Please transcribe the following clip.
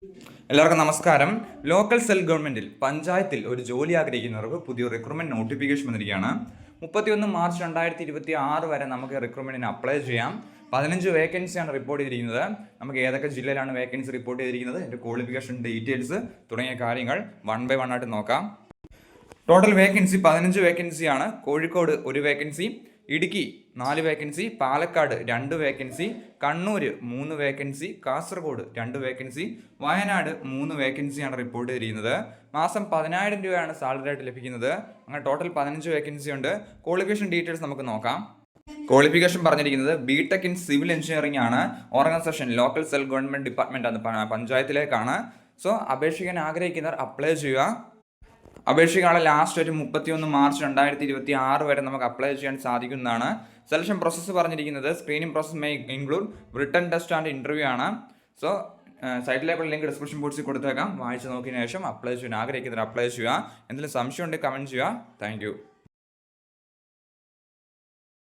എല്ലാവർക്കും നമസ്കാരം. Local self ഗവൺമെന്റിൽ പഞ്ചായത്തിൽ ഒരു ജോലി ആഗ്രഹിക്കുന്നവർക്ക് പുതിയ റിക്രൂട്ട്മെന്റ് നോട്ടിഫിക്കേഷൻ വന്നിരിക്കുകയാണ്. 31 മാർച്ച് 2026 വരെ നമുക്ക് റിക്രൂട്ട്മെന്റിന് അപ്ലൈ ചെയ്യാം. 15 വേക്കൻസിയാണ് റിപ്പോർട്ട് ചെയ്തിരിക്കുന്നത്. നമുക്ക് ഏതൊക്കെ ജില്ലയിലാണ് വേക്കൻസി റിപ്പോർട്ട് ചെയ്തിരിക്കുന്നത്, എൻ്റെ ക്വാളിഫിക്കേഷൻ ഡീറ്റെയിൽസ് തുടങ്ങിയ കാര്യങ്ങൾ വൺ ബൈ വൺ ആയിട്ട് നോക്കാം. ടോട്ടൽ വേക്കൻസി 15 വേക്കൻസിയാണ്. Kozhikode 1 vacancy, Idukki 4 vacancy, Palakkad 2 vacancy, Kannur 3 vacancy, Kasaragod 2 vacancy, Wayanad 3 വേക്കൻസിയാണ് റിപ്പോർട്ട് ചെയ്തിരിക്കുന്നത്. മാസം 10,000 രൂപയാണ് സാലറി ആയിട്ട് ലഭിക്കുന്നത്. അങ്ങനെ ടോട്ടൽ 15 വേക്കൻസി ഉണ്ട്. ക്വാളിഫിക്കേഷൻ ഡീറ്റെയിൽസ് നമുക്ക് നോക്കാം. ക്വാളിഫിക്കേഷൻ പറഞ്ഞിരിക്കുന്നത് ബിടെക് ഇൻ സിവിൽ എഞ്ചിനീയറിംഗ് ആണ്. Organisation local self government department ആണ്, പഞ്ചായത്തിലേക്കാണ്. സോ അപേക്ഷിക്കാൻ ആഗ്രഹിക്കുന്നവർ അപ്ലൈ ചെയ്യുക. അപേക്ഷിക്കാനുള്ള ലാസ്റ്റ് ഒരു 31 മാർച്ച് 2026 വരെ നമുക്ക് അപ്ലൈ ചെയ്യാൻ സാധിക്കുന്നതാണ്. സെലക്ഷൻ പ്രോസസ്സ് പറഞ്ഞിരിക്കുന്നത് screening process may include written test and interview ആണ്. സോ സൈറ്റിലേക്കുള്ള ലിങ്ക് ഡിസ്ക്രിപ്ഷൻ ബോക്സിൽ കൊടുത്തേക്കാം. വായിച്ച് നോക്കിയതിനു ശേഷം അപ്ലൈ ചെയ്യാൻ ആഗ്രഹിക്കുന്നവർ അപ്ലൈ ചെയ്യുക. എന്തെങ്കിലും സംശയം ഉണ്ടെങ്കിൽ കമൻറ്റ് ചെയ്യുക. താങ്ക്